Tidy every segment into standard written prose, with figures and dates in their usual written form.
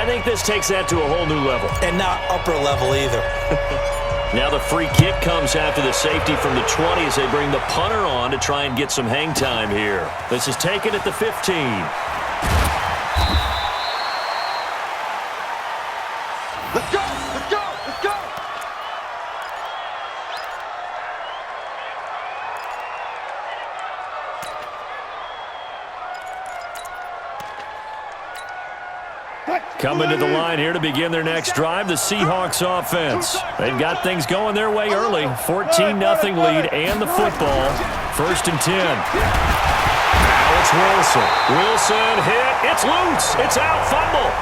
think this takes that to a whole new level. And not upper level either. Now the free kick comes after the safety from the 20 as they bring the punter on to try and get some hang time here. This is taken at the 15. Let's go! Let's go! Let's go! Coming to the line here to begin their next drive, the Seahawks offense. They've got things going their way early. 14-0 lead and the football. 1st and 10. Now it's Wilson. Wilson hit. It's loose. It's out. Fumble.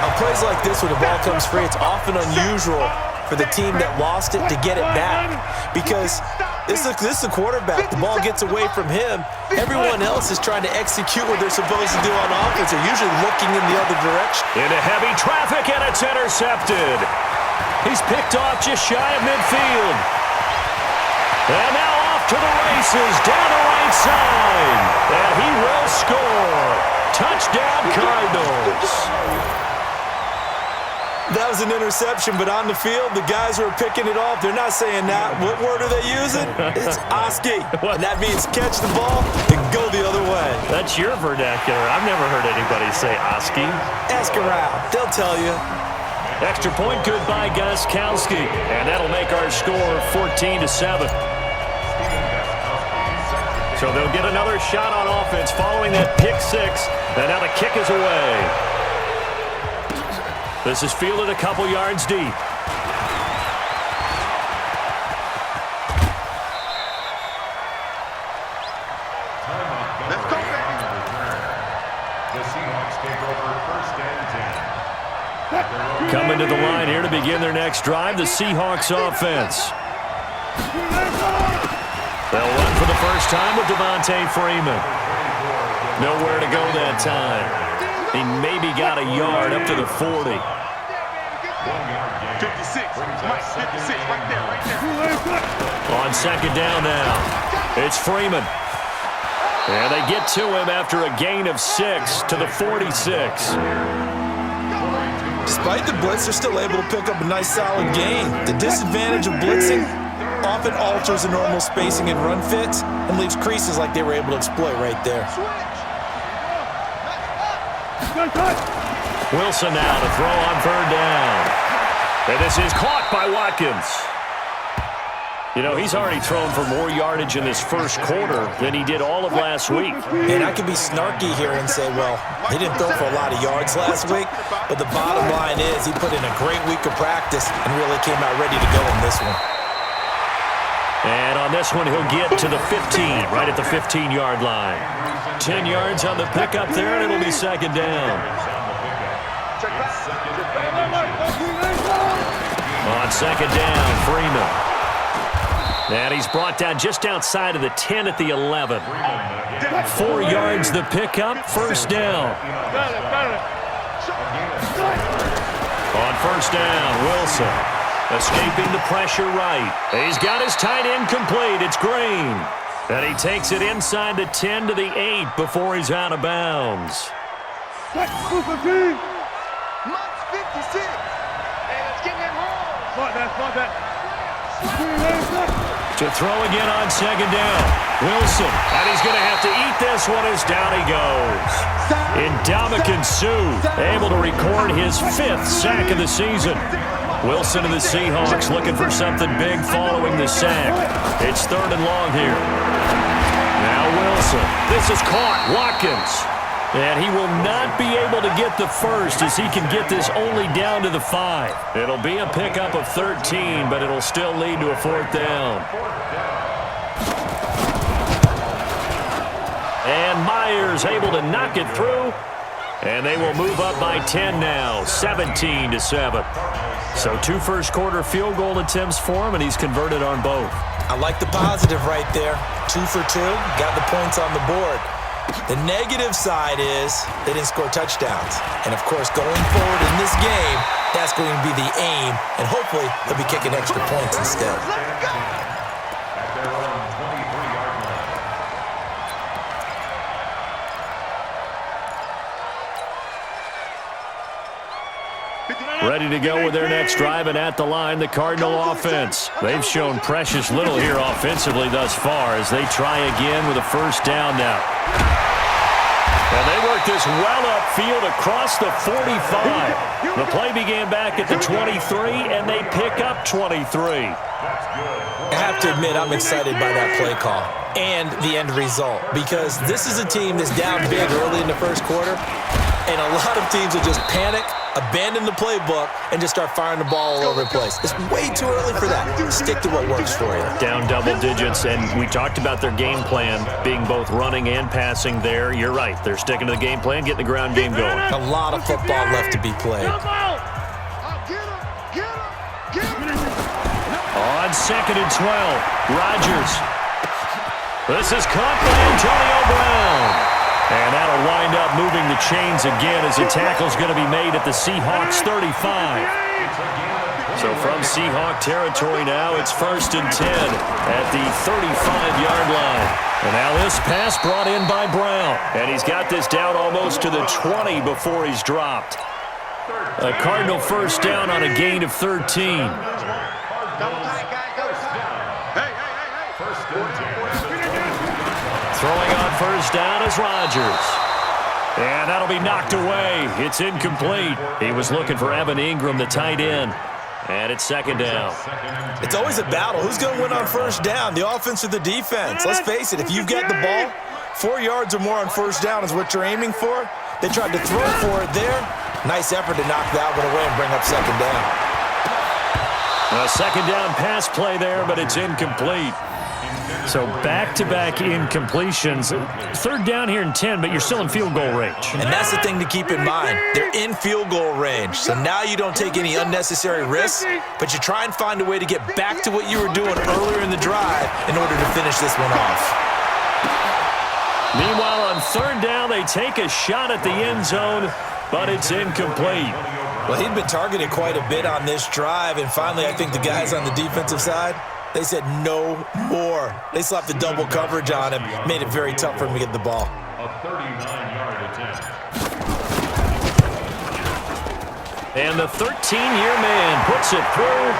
On plays like this where the ball comes free, it's often unusual for the team that lost it to get it back. Because this is the quarterback. The ball gets away from him. Everyone else is trying to execute what they're supposed to do on offense. They're usually looking in the other direction. Into heavy traffic, and it's intercepted. He's picked off just shy of midfield. And now off to the races, down the right side. And he will score. Touchdown, Cardinals. That was an interception, but on the field, the guys who are picking it off, they're not saying that. What word are they using? It's Oski. And that means catch the ball and go the other way. That's your vernacular. I've never heard anybody say Oski. Ask around. They'll tell you. Extra point good by Gostkowski. And that'll make our score 14-7. So they'll get another shot on offense following that pick six. And now the kick is away. This is fielded a couple yards deep. Let's go, baby. The Seahawks take over 1st and 10. Coming to the line here to begin their next drive, the Seahawks offense. They'll run for the first time with Devontae Freeman. Nowhere to go that time. He maybe got a yard up to the 40. 56. Mike, 56, right there. On 2nd down now, it's Freeman. And they get to him after a gain of 6 to the 46. Despite the blitz, they're still able to pick up a nice solid gain. The disadvantage of blitzing often alters the normal spacing and run fits and leaves creases like they were able to exploit right there. Wilson now to throw on 3rd down. And this is caught by Watkins. You know, he's already thrown for more yardage in this first quarter than he did all of last week. And I could be snarky here and say, well, he didn't throw for a lot of yards last week, but the bottom line is he put in a great week of practice and really came out ready to go in this one. And on this one, he'll get to the 15, right at the 15-yard line. 10 yards on the pickup there, and it'll be 2nd down. On 2nd down, Freeman. And he's brought down just outside of the 10 at the 11. 4 yards the pickup, 1st down. On 1st down, Wilson. Escaping the pressure right. He's got his tight end complete. It's Green. And he takes it inside the 10 to the 8 before he's out of bounds. Mike's 56. Hey, let's get him home. Slot that. To throw again on 2nd down. Wilson. And he's going to have to eat this one as down he goes. Ndamukong Suh able to record his 5th sack of the season. Wilson and the Seahawks looking for something big following the sack. It's 3rd and long here. Now Wilson. This is caught. Watkins. And he will not be able to get the first as he can get this only down to the 5. It'll be a pickup of 13, but it'll still lead to a 4th down. And Myers able to knock it through. And they will move up by 10 now, 17-7. So 2 first-quarter field goal attempts for him, and he's converted on both. I like the positive right there. 2 for 2, got the points on the board. The negative side is they didn't score touchdowns. And, of course, going forward in this game, that's going to be the aim, and hopefully they'll be kicking extra points instead. Ready to go with their next drive, and at the line, the Cardinal offense. They've shown precious little here offensively thus far as they try again with a first down now. And they work this well upfield across the 45. The play began back at the 23, and they pick up 23. I have to admit, I'm excited by that play call and the end result, because this is a team that's down big early in the first quarter, and a lot of teams will just panic, abandon the playbook, and just start firing the ball all over the place. It's way too early for that. Stick to what works for you. Down double digits, and we talked about their game plan being both running and passing there. You're right. They're sticking to the game plan, getting the ground game going. A lot of football left to be played. On 2nd and 12, Rodgers. This is caught by Antonio Brown. And that'll wind up moving the chains again as a tackle's going to be made at the Seahawks 35. So from Seahawk territory now, it's 1st and 10 at the 35-yard line. And now this pass brought in by Brown. And he's got this down almost to the 20 before he's dropped. A Cardinal first down on a gain of 13. Throwing on first down is Rodgers. And that'll be knocked away. It's incomplete. He was looking for Evan Ingram, the tight end. And it's 2nd down. It's always a battle. Who's going to win on first down, the offense or the defense? Let's face it, if you've got the ball, 4 yards or more on first down is what you're aiming for. They tried to throw for it there. Nice effort to knock that one away and bring up 2nd down. A 2nd down pass play there, but it's incomplete. So back-to-back incompletions. 3rd down here in 10, but you're still in field goal range. And that's the thing to keep in mind. They're in field goal range. So now you don't take any unnecessary risks, but you try and find a way to get back to what you were doing earlier in the drive in order to finish this one off. Meanwhile, on 3rd down, they take a shot at the end zone, but it's incomplete. Well, he'd been targeted quite a bit on this drive, and finally I think the guys on the defensive side, they said no more. They slapped the double coverage on him, made it very tough for him to get the ball. A 39-yard attempt. And the 13-year man puts it through,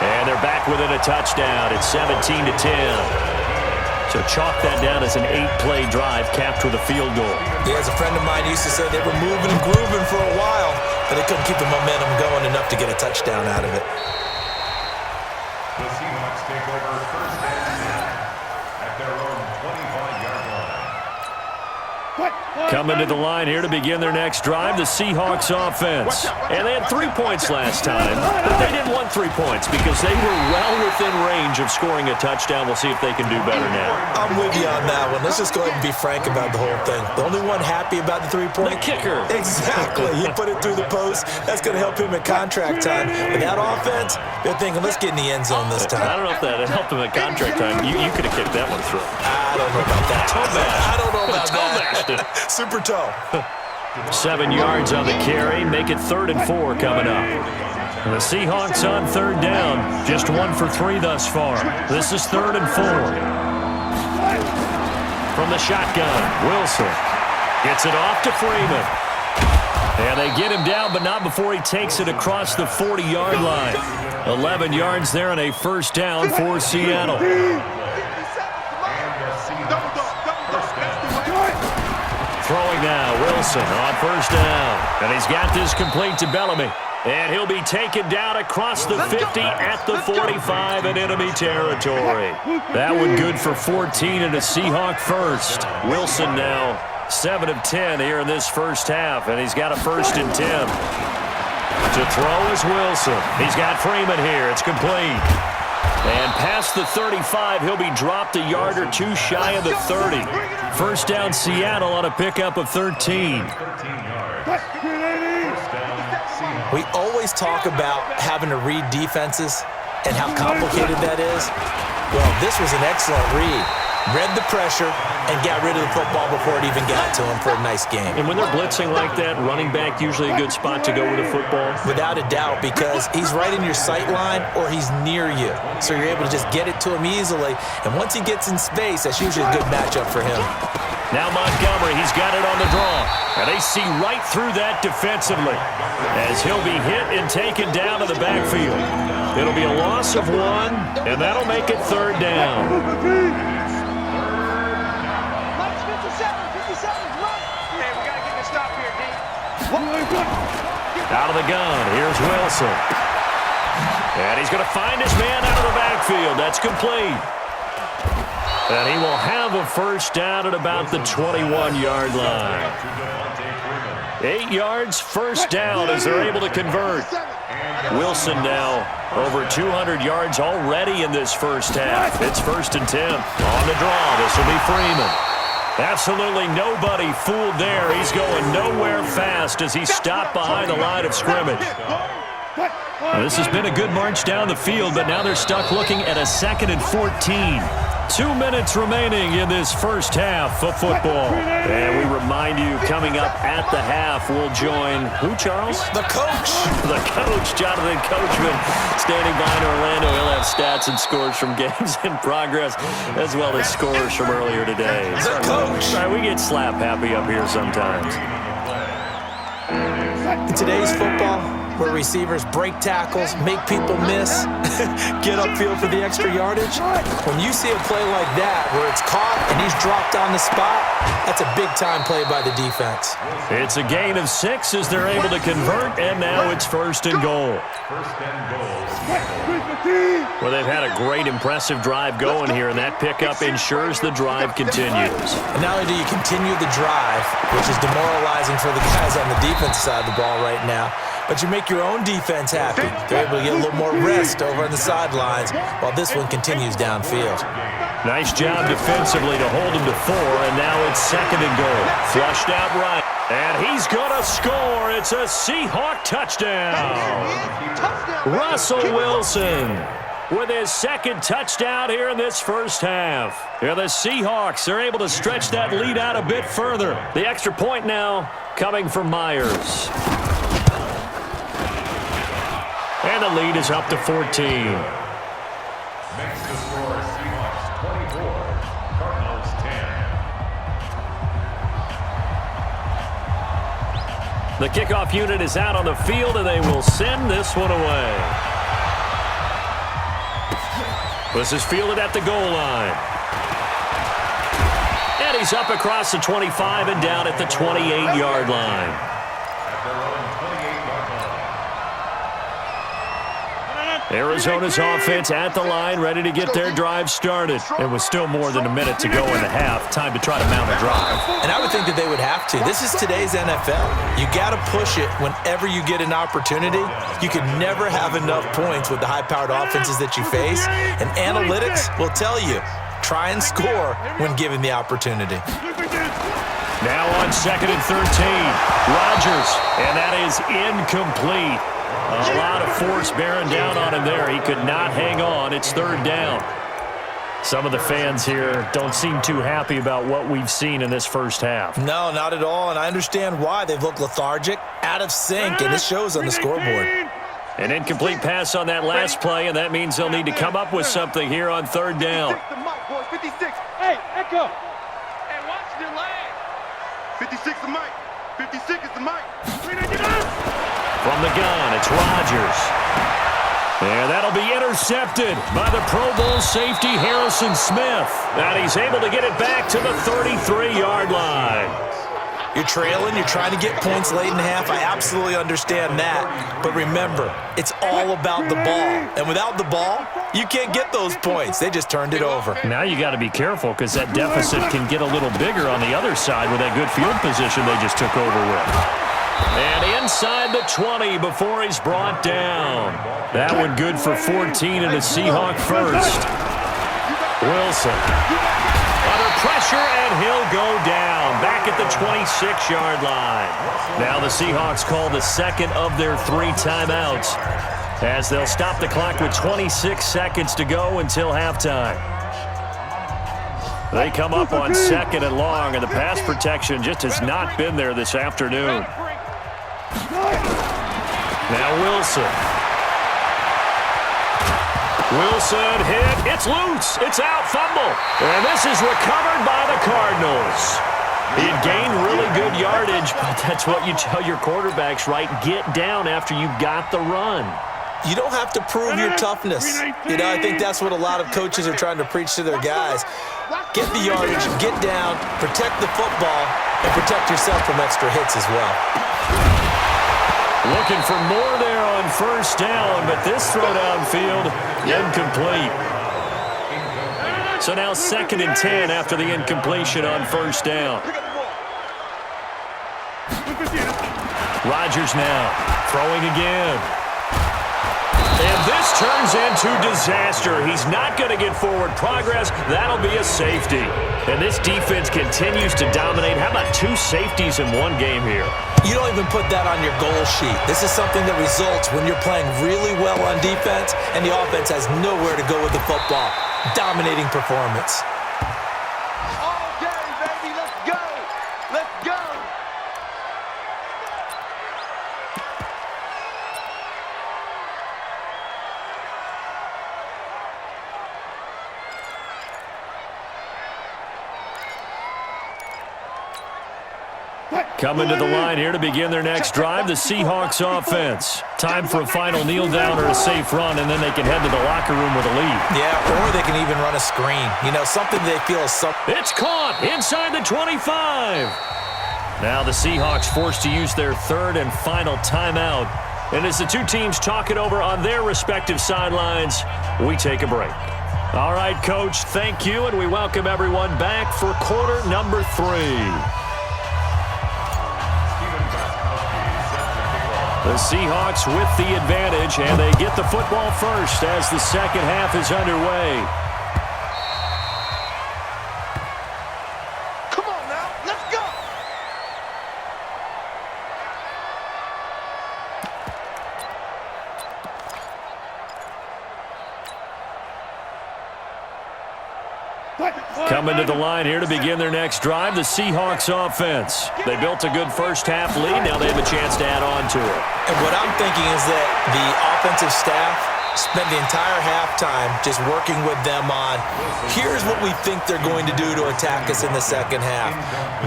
and they're back within a touchdown. It's 17-10. So chalk that down as an 8-play drive capped with a field goal. Yeah, as a friend of mine used to say, they were moving and grooving for a while, but they couldn't keep the momentum going enough to get a touchdown out of it. The Seahawks take over 1st and 10 at their own 25-yard line. Coming to the line here to begin their next drive, the Seahawks offense. And they had 3 points last time, but they didn't want 3 points because they were well within range of scoring a touchdown. We'll see if they can do better now. I'm with you on that one. Let's just go ahead and be frank about the whole thing. The only one happy about the 3-point? The kicker. Exactly. He put it through the post. That's going to help him at contract time. But that offense, they're thinking, let's get in the end zone this time. I don't know if that helped him at contract time. You could have kicked that one through. I don't know about that. I don't know about that. Toe Super toe. 7 yards on the carry. Make it 3rd and 4 coming up. The Seahawks on 3rd down. Just 1 for 3 thus far. This is 3rd and 4. From the shotgun, Wilson gets it off to Freeman. And they get him down, but not before he takes it across the 40-yard line. 11 yards there on a first down for Seattle. Throwing now, Wilson on first down. And he's got this complete to Bellamy. And he'll be taken down across the 50 at the 45 in enemy territory. That one good for 14 and a Seahawk first. Wilson now 7 of 10 here in this first half. And he's got a 1st and 10. To throw is Wilson. He's got Freeman here. It's complete. And past the 35, he'll be dropped a yard or 2 shy of the 30. First down Seattle on a pickup of 13. We always talk about having to read defenses and how complicated that is. Well, this was an excellent read. Read the pressure and got rid of the football before it even got to him for a nice game. And when they're blitzing like that, running back usually a good spot to go with the football? Without a doubt, because he's right in your sight line or he's near you. So you're able to just get it to him easily. And once he gets in space, that's usually a good matchup for him. Now Montgomery, he's got it on the draw. And they see right through that defensively as he'll be hit and taken down to the backfield. It'll be a loss of 1, and that'll make it 3rd down. Out of the gun, here's Wilson. And he's going to find his man out of the backfield. That's complete. And he will have a first down at about the 21-yard line. 8 yards, first down as they're able to convert. Wilson now over 200 yards already in this first half. It's 1st and 10. On the draw, this will be Freeman. Absolutely nobody fooled there. He's going nowhere fast as he stopped behind the line of scrimmage. Well, this has been a good march down the field, but now they're stuck looking at a 2nd and 14. 2 minutes remaining in this first half of football. And we remind you, coming up at the half, we'll join who, Charles? The coach. The coach, Jonathan Coachman, standing by in Orlando. He'll have stats and scores from games in progress, as well as scores from earlier today. The coach. All right, we get slap happy up here sometimes. In today's football, where receivers break tackles, make people miss, get upfield for the extra yardage. When you see a play like that where it's caught and he's dropped on the spot, that's a big-time play by the defense. It's a gain of 6 as they're able to convert, and now it's 1st and goal. Well, they've had a great, impressive drive going here, and that pickup ensures the drive continues. And not only do you continue the drive, which is demoralizing for the guys on the defense side of the ball right now, but you make your own defense happy. They're able to get a little more rest over on the sidelines while this one continues downfield. Nice job defensively to hold him to 4, and now it's 2nd and goal. Flushed out right, and he's going to score. It's a Seahawk touchdown. Russell Wilson with his 2nd touchdown here in this first half. Here the Seahawks are able to stretch that lead out a bit further. The extra point now coming from Myers. And the lead is up to 14. Makes the score Seahawks 24, Cardinals 10. The kickoff unit is out on the field, and they will send this one away. This is fielded at the goal line. And he's up across the 25 and down at the 28-yard line. Arizona's offense at the line, ready to get their drive started. And with still more than a minute to go in the half, time to try to mount a drive. And I would think that they would have to. This is today's NFL. You got to push it whenever you get an opportunity. You can never have enough points with the high-powered offenses that you face. And analytics will tell you, try and score when given the opportunity. Now on 2nd and 13, Rodgers, and that is incomplete. A lot of force bearing down on him there. He could not hang on. It's 3rd down. Some of the fans here don't seem too happy about what we've seen in this first half. No, not at all, and I understand why. They've looked lethargic, out of sync, and it shows on the scoreboard. An incomplete pass on that last play, and that means they'll need to come up with something here on 3rd down. 56. Hey, Echo. Hey, watch the leg. 56 the mic. 56 is the mic. From the gun, it's Rodgers. And that'll be intercepted by the Pro Bowl safety Harrison Smith. And he's able to get it back to the 33-yard line. You're trailing, you're trying to get points late in the half. I absolutely understand that. But remember, it's all about the ball. And without the ball, you can't get those points. They just turned it over. Now you got to be careful because that deficit can get a little bigger on the other side with that good field position they just took over with. And inside the 20 before he's brought down. That one good for 14 and a Seahawk first. Wilson under pressure, and he'll go down back at the 26-yard line. Now the Seahawks call the 2nd of their 3 timeouts as they'll stop the clock with 26 seconds to go until halftime. They come up on 2nd and long, and the pass protection just has not been there this afternoon. Now Wilson. Wilson hit. It's loose. It's out. Fumble. And this is recovered by the Cardinals. He had gained really good yardage, but that's what you tell your quarterbacks, right? Get down after you got the run. You don't have to prove your toughness. You know, I think that's what a lot of coaches are trying to preach to their guys. Get the yardage, get down, protect the football, and protect yourself from extra hits as well. Looking for more there on first down, but this throw downfield, incomplete. So now 2nd and 10 after the incompletion on first down. Rodgers now throwing again. And this turns into disaster. He's not going to get forward progress. That'll be a safety. And this defense continues to dominate. How about 2 safeties in one game here? You don't even put that on your goal sheet. This is something that results when you're playing really well on defense and the offense has nowhere to go with the football. Dominating performance. All day, baby. Let's go. Let's go. Coming to the line here to begin their next drive, the Seahawks offense. Time for a final kneel down or a safe run, and then they can head to the locker room with a lead. Yeah, or they can even run a screen. You know, something they feel is something. It's caught inside the 25. Now the Seahawks forced to use their 3rd and final timeout. And as the two teams talk it over on their respective sidelines, we take a break. All right, Coach, thank you, and we welcome everyone back for quarter number 3. The Seahawks with the advantage, and they get the football first as the second half is underway. Come on now. Let's go. Coming to the line here to begin their next drive, the Seahawks offense. They built a good first half lead. Now they have a chance to add on to it. And what I'm thinking is that the offensive staff spent the entire halftime just working with them on, here's what we think they're going to do to attack us in the second half.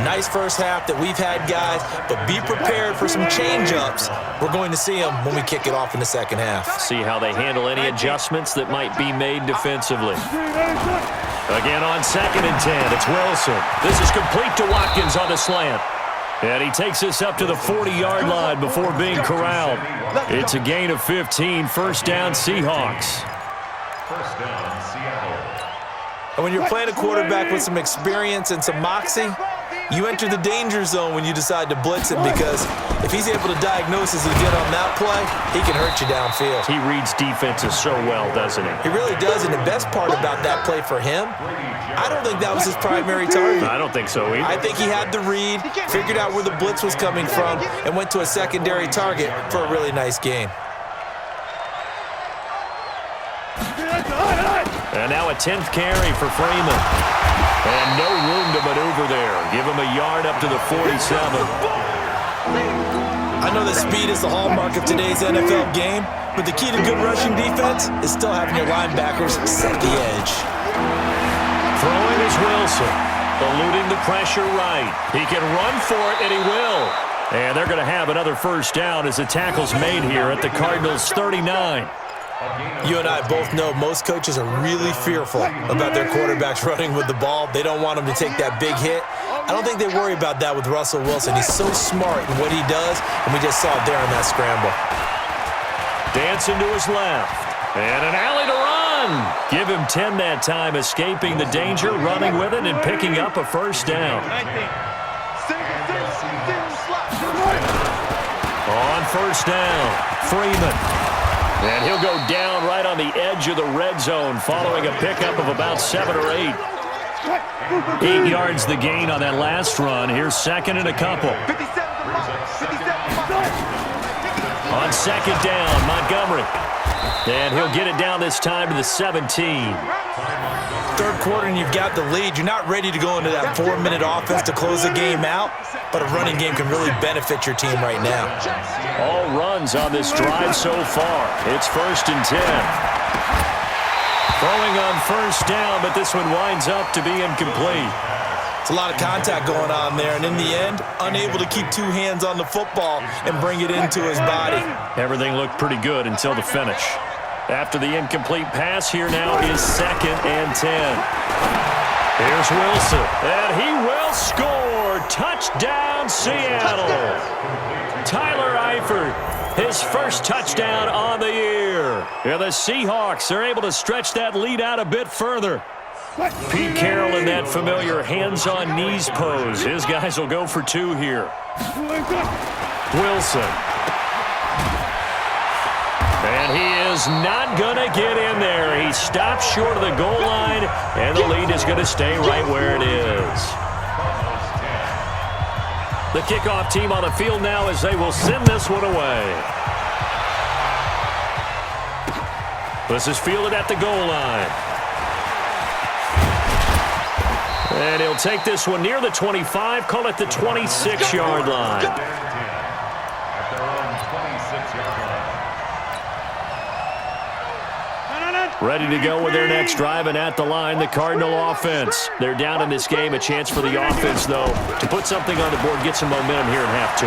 Nice first half that we've had, guys, but be prepared for some change-ups. We're going to see them when we kick it off in the second half. See how they handle any adjustments that might be made defensively. Again on 2nd and 10, it's Wilson. This is complete to Watkins on the slant. And he takes us up to the 40-yard line before being corralled. It's a gain of 15, first down Seahawks. First down, Seattle. And when you're playing a quarterback with some experience and some moxie, you enter the danger zone when you decide to blitz him, because if he's able to diagnose as he did on that play, he can hurt you downfield. He reads defenses so well, doesn't he? He really does, and the best part about that play for him, I don't think that was his primary target. I don't think so either. I think he had the read, figured out where the blitz was coming from, and went to a secondary target for a really nice gain. And now a 10th carry for Freeman. And no room to maneuver there. Give him a yard up to the 47. I know that speed is the hallmark of today's NFL game, but the key to good rushing defense is still having your linebackers set the edge. Throwing is Wilson. Eluding the pressure right. He can run for it, and he will. And they're going to have another first down as the tackle's made here at the Cardinals' 39. You and I both know most coaches are really fearful about their quarterbacks running with the ball. They don't want them to take that big hit. I don't think they worry about that with Russell Wilson. He's so smart in what he does, and we just saw it there in that scramble. Dancing to his left. And an alley to run. Give him 10 that time, escaping the danger, running with it, and picking up a first down. On first down, Freeman. And he'll go down right on the edge of the red zone following a pickup of about 7 or 8. 8 yards the gain on that last run. Here's second and a couple. On second down, Montgomery. And he'll get it down this time to the 17. Third quarter and you've got the lead. You're not ready to go into that 4-minute offense to close the game out, but a running game can really benefit your team right now. All runs on this drive so far. It's first and 10. Throwing on first down, but this one winds up to be incomplete. It's a lot of contact going on there, and in the end, unable to keep two hands on the football and bring it into his body. Everything looked pretty good until the finish. After the incomplete pass, here now is 2nd and 10. Here's Wilson, and he will score. Touchdown, Seattle. Tyler Eifert, his first touchdown on the year. Yeah, the Seahawks are able to stretch that lead out a bit further. Pete Carroll in that familiar hands-on knees pose. His guys will go for 2 here. Wilson. And he is not going to get in there. He stops short of the goal line, and the lead is going to stay right where it is. The kickoff team on the field now as they will send this one away. This is fielded at the goal line. And he'll take this one near the 25, call it the 26-yard line. At their own 26-yard line. Ready to go with their next drive, and at the line, the Cardinal offense. They're down in this game. A chance for the offense, though, to put something on the board, get some momentum here in half 2.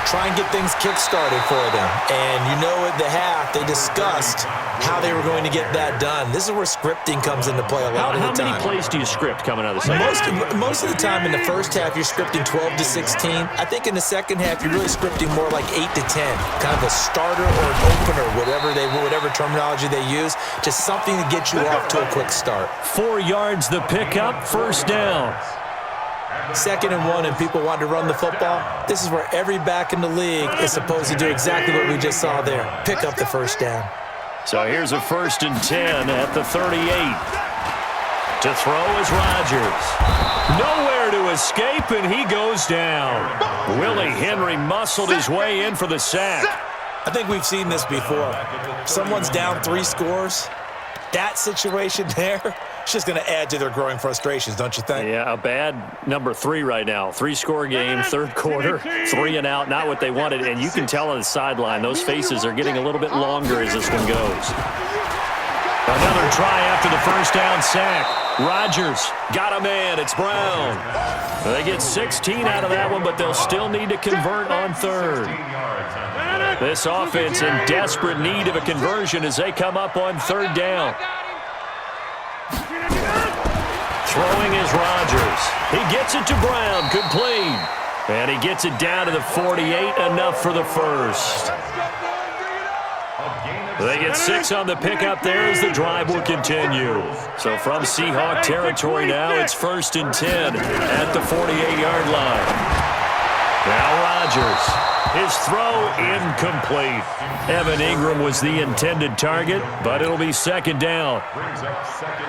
Try and get things kick-started for them. And you know at the half, they discussed how they were going to get that done. This is where scripting comes into play a lot of the time. How many plays do you script coming out of the second? Most of the time in the first half, you're scripting 12 to 16. I think in the second half, you're really scripting more like 8 to 10. Kind of a starter or an opener, whatever terminology they use. Just something to get you off to a quick start. 4 yards the pickup, first down. 2nd and 1, and people want to run the football. This is where every back in the league is supposed to do exactly what we just saw there. Pick up the first down. So here's a 1st and 10 at the 38. To throw is Rodgers. Nowhere to escape, and he goes down. Willie Henry muscled his way in for the sack. I think we've seen this before. Someone's down 3 scores. That situation there, it's just going to add to their growing frustrations, don't you think? Yeah, a bad number 3 right now. 3-score game, 3rd quarter, 3 and out, not what they wanted. And you can tell on the sideline, those faces are getting a little bit longer as this one goes. Another try after the first down sack. Rodgers got a man. It's Brown. They get 16 out of that one, but they'll still need to convert on 3rd. This offense in desperate need of a conversion as they come up on 3rd down. Throwing is Rodgers. He gets it to Brown, complete. And he gets it down to the 48, enough for the first. They get 6 on the pickup there as the drive will continue. So from Seahawk territory now, it's 1st and 10 at the 48-yard line. Now Rodgers. His throw incomplete. Evan Ingram was the intended target, but it'll be 2nd down.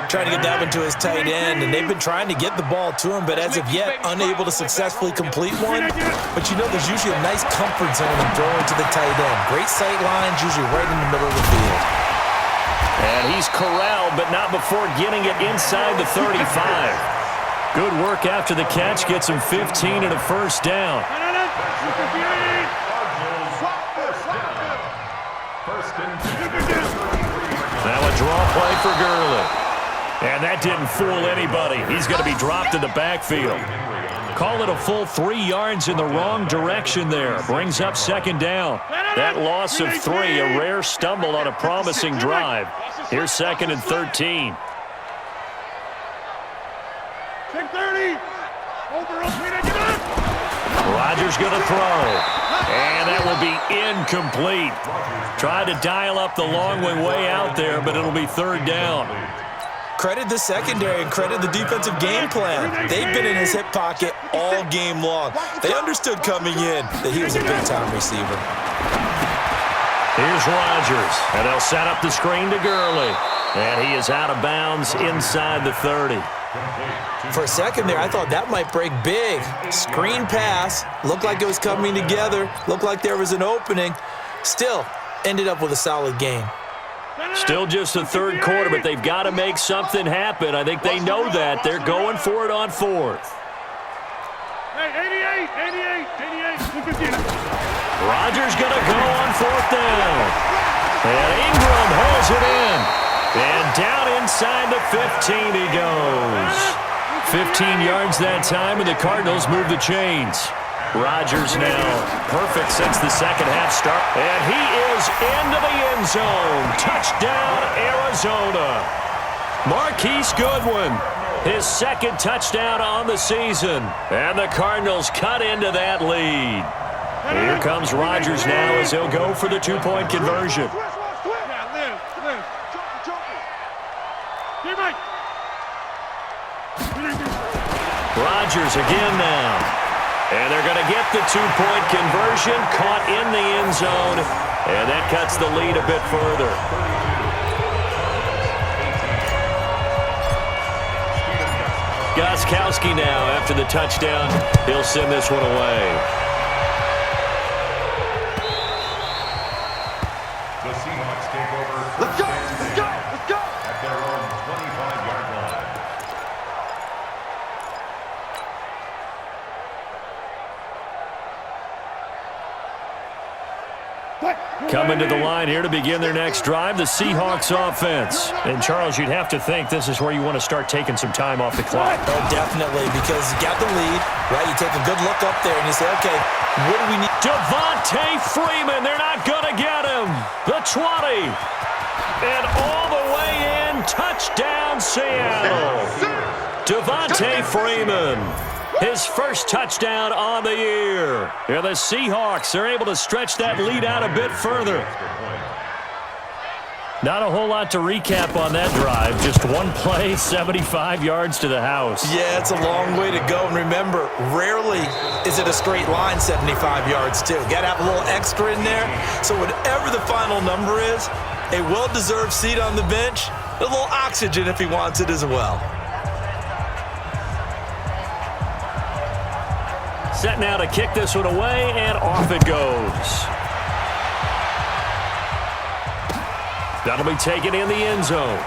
Trying to get that one to his tight end, and they've been trying to get the ball to him, but as of yet, unable to successfully complete one. But you know, there's usually a nice comfort zone in throwing to the tight end. Great sight lines, usually right in the middle of the field. And he's corralled, but not before getting it inside the 35. Good work after the catch, gets him 15 and a first down. Now a draw play for Gurley. And that didn't fool anybody. He's going to be dropped in the backfield. Call it a full 3 yards in the wrong direction there. Brings up 2nd down. That loss of 3, a rare stumble on a promising drive. Here's 2nd and 13. Rodgers going to throw. And that will be incomplete. Tried to dial up the long way out there, but it'll be 3rd down. Credit the secondary and credit the defensive game plan. They've been in his hip pocket all game long. They understood coming in that he was a big-time receiver. Here's Rodgers, and they'll set up the screen to Gurley. And he is out of bounds inside the 30. For a second there, I thought that might break big. Screen pass, looked like it was coming together, looked like there was an opening. Still, ended up with a solid game. Still just the 3rd quarter, but they've got to make something happen. I think they know that. They're going for it on 4th. Hey, 88. Rodgers going to go on 4th down. And Ingram holds it in. And down inside the 15 he goes. 15 yards that time, and the Cardinals move the chains. Rodgers now perfect since the second half start. And he is into the end zone. Touchdown, Arizona. Marquise Goodwin, his second touchdown on the season. And the Cardinals cut into that lead. Here comes Rodgers now as he'll go for the two-point conversion. Rodgers again now. And they're going to get the two-point conversion, caught in the end zone, and that cuts the lead a bit further. Gostkowski now after the touchdown. He'll send this one away. The Seahawks take over. Let's go! Let's go! Let's go! At their own 25-yard line. Coming to the line here to begin their next drive, the Seahawks offense. And, Charles, you'd have to think this is where you want to start taking some time off the clock. Oh, definitely, because you got the lead, right? You take a good look up there and you say, okay, what do we need? Devontae Freeman, they're not going to get him. The 20. And all the way in, touchdown Seattle. Devontae Freeman. His first touchdown on the year. And the Seahawks are able to stretch that lead out a bit further. Not a whole lot to recap on that drive. Just one play, 75 yards to the house. Yeah, it's a long way to go. And remember, rarely is it a straight line 75 yards, too. Got to have a little extra in there. So whatever the final number is, a well-deserved seat on the bench, a little oxygen if he wants it as well. Set now to kick this one away, and off it goes. That'll be taken in the end zone.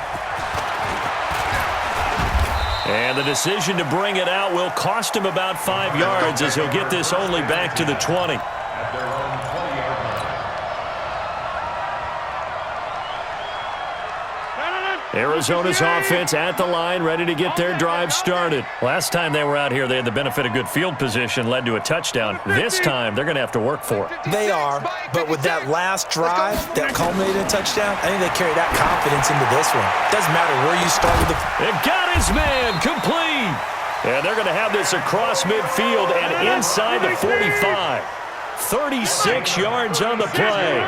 And the decision to bring it out will cost him about 5 yards as he'll get this only back to the 20. At their own 20-yard line. Arizona's offense at the line, ready to get their drive started. Last time they were out here, they had the benefit of good field position, led to a touchdown. This time, they're going to have to work for it. They are, but with that last drive that culminated in a touchdown, I think they carry that confidence into this one. Doesn't matter where you start with the... It got his man, complete. And they're going to have this across midfield and inside the 45. 36 yards on the play.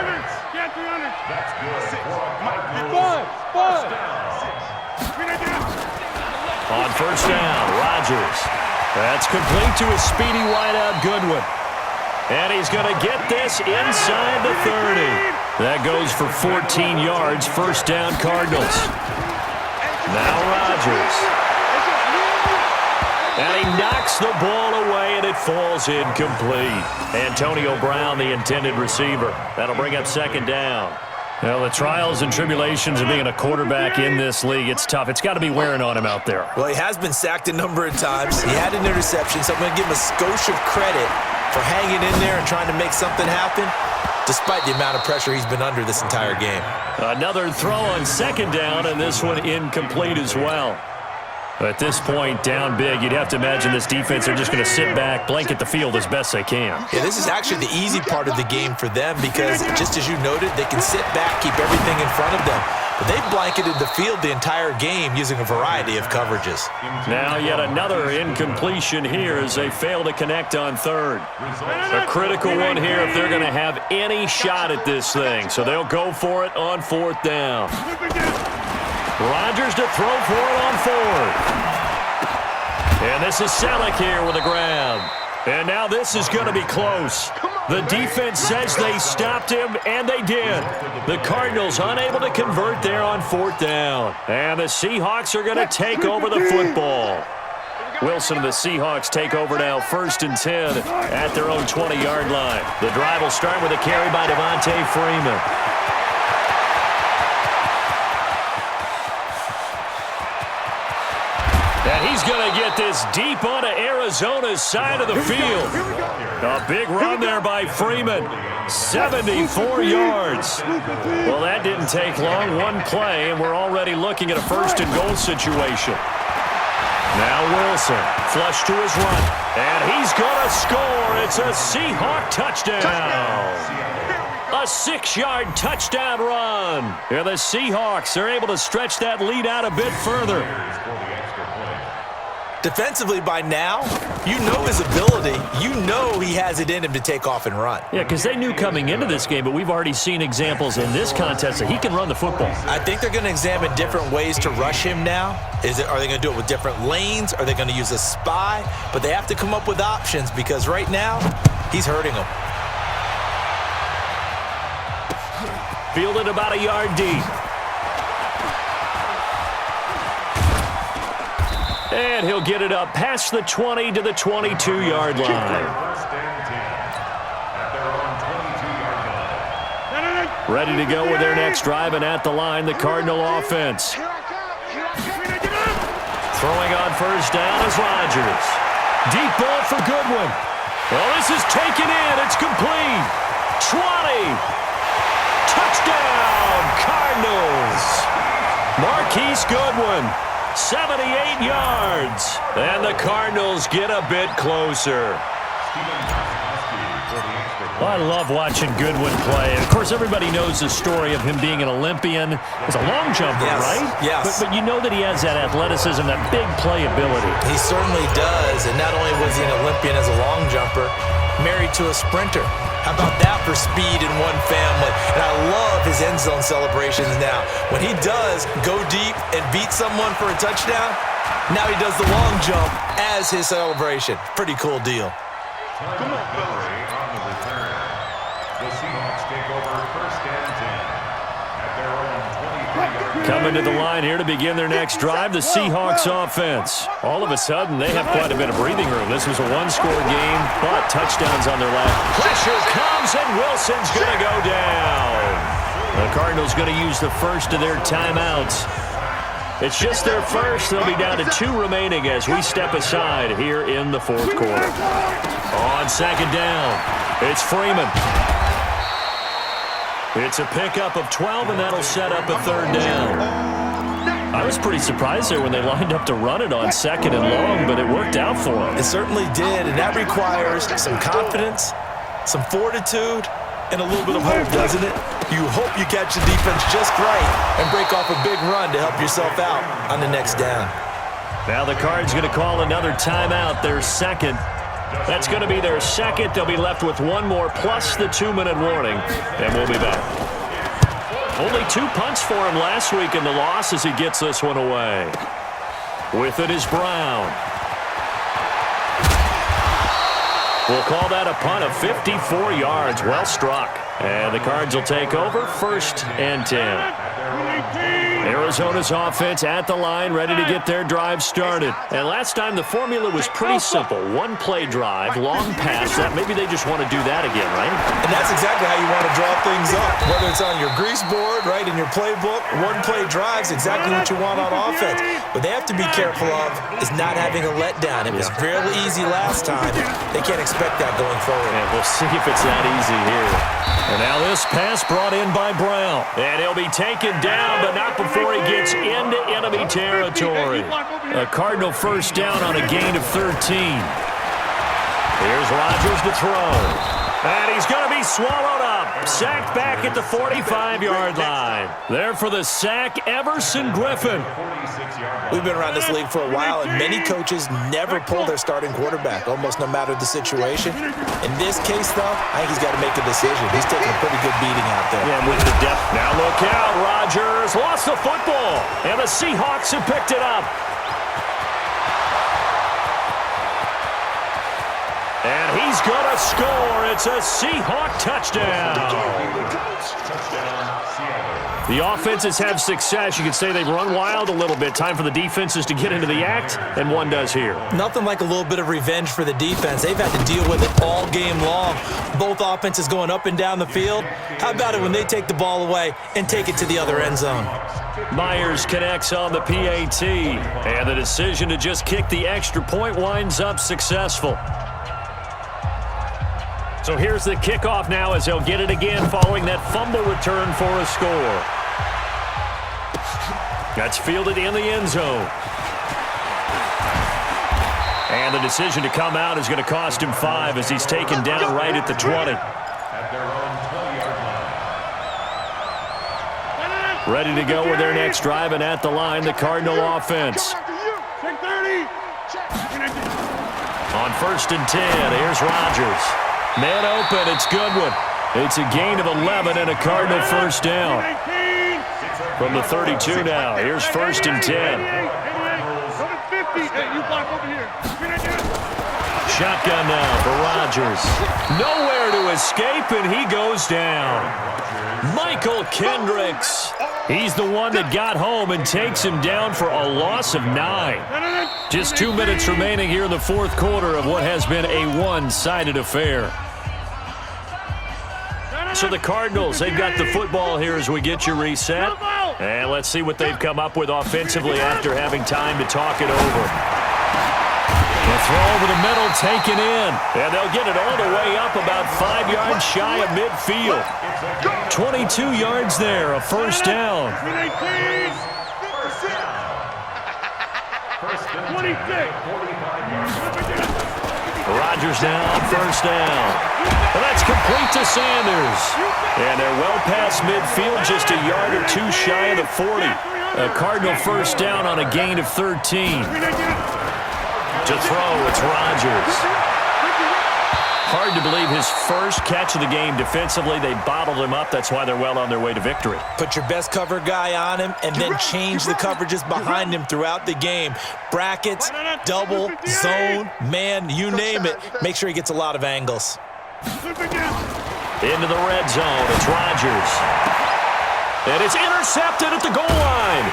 That's good. On first down, Rodgers. That's complete to a speedy wideout Goodwin. And he's going to get this inside the 30. That goes for 14 yards, first down Cardinals. Now Rodgers. And he knocks the ball away, and it falls incomplete. Antonio Brown, the intended receiver. That'll bring up second down. Well, the trials and tribulations of being a quarterback in this league, it's tough. It's got to be wearing on him out there. Well, he has been sacked a number of times. He had an interception, so I'm going to give him a skosh of credit for hanging in there and trying to make something happen, despite the amount of pressure he's been under this entire game. Another throw on second down, and this one incomplete as well. At this point, down big, you'd have to imagine this defense are just going to sit back, blanket the field as best they can. Yeah, this is actually the easy part of the game for them because, just as you noted, they can sit back, keep everything in front of them. But they've blanketed the field the entire game using a variety of coverages. Now yet another incompletion here as they fail to connect on third. A critical one here if they're going to have any shot at this thing. So they'll go for it on fourth down. Rodgers to throw for it on fourth. And this is Selleck here with a grab. And now this is going to be close. The defense says they stopped him, and they did. The Cardinals unable to convert there on fourth down. And the Seahawks are going to take over the football. Wilson and the Seahawks take over now, 1st and 10 at their own 20-yard line. The drive will start with a carry by Devontae Freeman. And he's going to get this deep onto Arizona's side of the field. A big run there by Freeman. 74 yards. Well, that didn't take long. One play, and we're already looking at a 1st and goal situation. Now Wilson, flush to his run, and he's going to score. It's a Seahawk touchdown. A 6-yard touchdown run. And the Seahawks are able to stretch that lead out a bit further. Defensively by now, you know his ability. You know he has it in him to take off and run. Yeah, because they knew coming into this game, but we've already seen examples in this contest that he can run the football. I think they're going to examine different ways to rush him now. Are they going to do it with different lanes? Are they going to use a spy? But they have to come up with options because right now, he's hurting them. Fielded about a yard deep. And he'll get it up past the 20 to the 22-yard line. Ready to go with their next drive, and at the line, the Cardinal offense. Throwing on first down is Rodgers. Deep ball for Goodwin. Well, this is taken in. It's complete. 20. Touchdown, Cardinals. Marquise Goodwin. 78 yards. And the Cardinals get a bit closer. Well, I love watching Goodwin play. And, of course, everybody knows the story of him being an Olympian as a long jumper, right? Yes. But you know that he has that athleticism, that big playability. He certainly does. And not only was he an Olympian as a long jumper, married to a sprinter. How about that for speed in one family? And I love his end zone celebrations now. When he does go deep and beat someone for a touchdown, now he does the long jump as his celebration. Pretty cool deal. Come on, on the return. The Seahawks take over first and 10 at their own 23-yard. Coming to the line here to begin their next drive, the Seahawks offense. All of a sudden, they have quite a bit of breathing room. This was a one-score game, but touchdowns on their lap. Pressure comes, and Wilson's going to go down. The Cardinals going to use the first of their timeouts. It's just their first. They'll be down to 2 remaining as we step aside here in the fourth quarter. On second down, it's Freeman. It's a pickup of 12, and that'll set up a third down. I was pretty surprised there when they lined up to run it on second and long, but it worked out for them. It certainly did, and that requires some confidence, some fortitude, and a little bit of hope, doesn't it? You hope you catch the defense just right and break off a big run to help yourself out on the next down. Now the Cards going to call another timeout, their second. That's going to be their second. They'll be left with one more plus the 2-minute warning, and we'll be back. Only 2 punts for him last week in the loss as he gets this one away. With it is Brown. We'll call that a punt of 54 yards. Well struck. And the Cards will take over first and 10. Arizona's offense at the line, ready to get their drive started. And last time the formula was pretty simple. 1-play drive, long pass. That maybe they just want to do that again, right? And that's exactly how you want to draw things up. Whether it's on your grease board, right, in your playbook, 1-play drive's exactly what you want on offense. What they have to be careful of is not having a letdown. It was fairly easy last time. They can't expect that going forward. And we'll see if it's that easy here. And now this pass brought in by Brown. And he'll be taken down, but not before he gets into enemy territory. A Cardinal first down on a gain of 13. Here's Rodgers to throw. And he's going to be swallowed up. Sacked back at the 45-yard line. There for the sack, Everson Griffin. We've been around this league for a while, and many coaches never pull their starting quarterback, almost no matter the situation. In this case, though, I think he's got to make a decision. He's taking a pretty good beating out there. Yeah, with the depth. Now look out, Rodgers lost the football, and the Seahawks have picked it up. And he's going to score. It's a Seahawk touchdown. The offenses have success. You could say they've run wild a little bit. Time for the defenses to get into the act, and one does here. Nothing like a little bit of revenge for the defense. They've had to deal with it all game long. Both offenses going up and down the field. How about it when they take the ball away and take it to the other end zone? Myers connects on the PAT, and the decision to just kick the extra point winds up successful. So here's the kickoff now as they'll get it again following that fumble return for a score. That's fielded in the end zone. And the decision to come out is going to cost him 5 as he's taken down right at the 20. At their own 20-yard line. Ready to go with their next drive, and at the line, the Cardinal offense. On 1st and 10, here's Rodgers. Man open, it's Goodwin. It's a gain of 11 and a Cardinal first down. From the 32 now, here's 1st and 10. Shotgun now for Rodgers. Nowhere to escape, and he goes down. Michael Kendricks. He's the one that got home and takes him down for a loss of 9. Just 2 minutes remaining here in the fourth quarter of what has been a one-sided affair. So the Cardinals, they've got the football here as we get you reset. And let's see what they've come up with offensively after having time to talk it over. The throw over the middle, taken in. And they'll get it all the way up about 5 yards shy of midfield. 22 yards there, a first down. 26. Rodgers now on first down. Well, that's complete to Sanders. And they're well past midfield, just a yard or 2 shy of the 40. A Cardinal first down on a gain of 13. To throw, it's Rodgers. Hard to believe his first catch of the game defensively. They bottled him up. That's why they're well on their way to victory. Put your best cover guy on him and then change the coverages behind him throughout the game. Brackets, double, zone, man, you name it. Make sure he gets a lot of angles. Into the red zone, it's Rodgers. And it's intercepted at the goal line.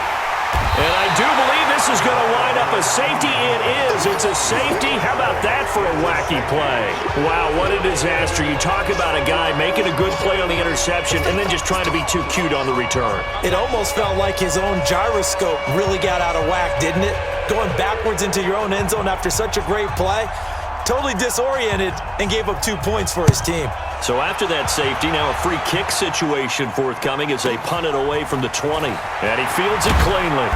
And I do believe this is going to wind up a safety. It is. It's a safety. How about that for a wacky play? Wow, what a disaster. You talk about a guy making a good play on the interception and then just trying to be too cute on the return. It almost felt like his own gyroscope really got out of whack, didn't it? Going backwards into your own end zone after such a great play. Totally disoriented and gave up 2 points for his team. So after that safety, now a free kick situation forthcoming as they punt it away from the 20. And he fields it cleanly.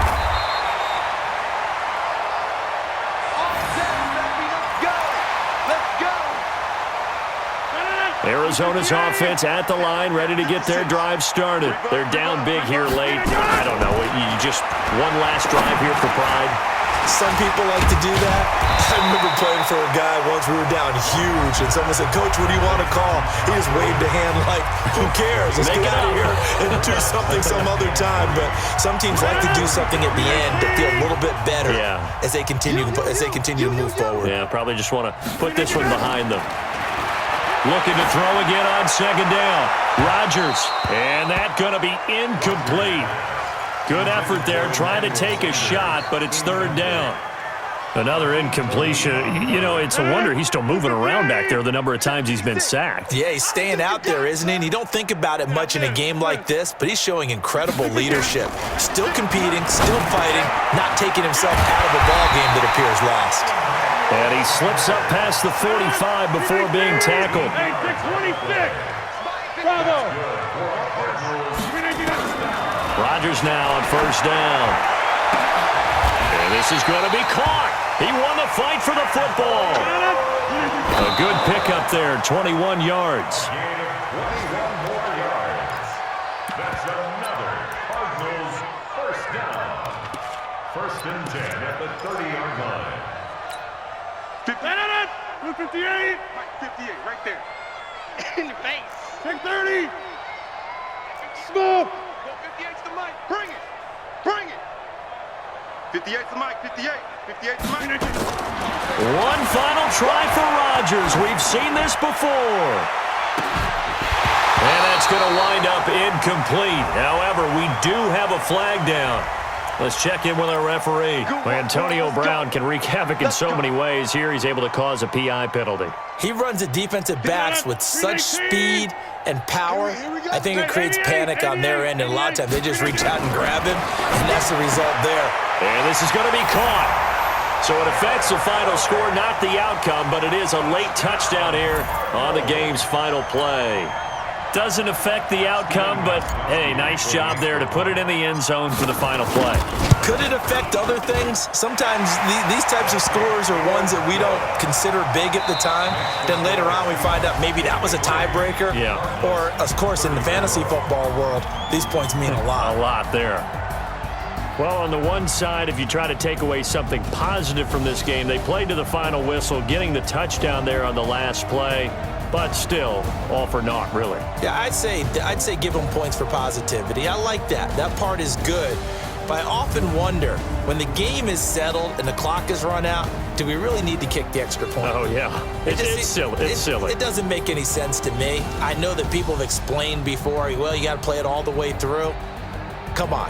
Arizona's offense at the line, ready to get their drive started. They're down big here late. I don't know. You just one last drive here for pride. Some people like to do that. I remember playing for a guy once. We were down huge, and someone said, "Coach, what do you want to call?" He just waved a hand like, "Who cares? Let's get out of here and do something some other time." But some teams like to do something at the end to feel a little bit better as they continue to move forward. Yeah, probably just want to put this one behind them. Looking to throw again on second down. Rodgers, and that's going to be incomplete. Good effort there, trying to take a shot, but it's third down. Another incompletion. You know, it's a wonder he's still moving around back there the number of times he's been sacked. Yeah, he's staying out there, isn't he? And you don't think about it much in a game like this, but he's showing incredible leadership. Still competing, still fighting, not taking himself out of a ball game that appears lost. And he slips up past the 45 before being tackled. Rodgers now on first down. And this is going to be caught. He won the fight for the football. A good pickup there, 21 yards. 21 more yards. That's another Cardinals first down. 1st and 10 at the 30-yard line. 58. 58, right there. In the face. 630. Small. 58's the mic. Bring it. Bring it. 58's the mic. 58. 58's the mic. One final try for Rodgers. We've seen this before. And that's going to wind up incomplete. However, we do have a flag down. Let's check in with our referee. Antonio Brown can wreak havoc in so many ways. Here he's able to cause a PI penalty. He runs the defensive backs with such speed and power. I think it creates panic on their end, and a lot of times they just reach out and grab him, and that's the result there. And this is going to be caught. So it affects the final score, not the outcome, but it is a late touchdown here on the game's final play. Doesn't affect the outcome, but, hey, nice job there to put it in the end zone for the final play. Could it affect other things? Sometimes these types of scores are ones that we don't consider big at the time. Then later on we find out maybe that was a tiebreaker. Yeah. Or, of course, in the fantasy football world, these points mean a lot. A lot there. Well, on the one side, if you try to take away something positive from this game, they played to the final whistle, getting the touchdown there on the last play. But still, all for naught, really. Yeah, I'd say give them points for positivity. I like that. That part is good. But I often wonder, when the game is settled and the clock is run out, do we really need to kick the extra point? Oh, yeah. It's silly. It's silly. It doesn't make any sense to me. I know that people have explained before, well, you got to play it all the way through. Come on.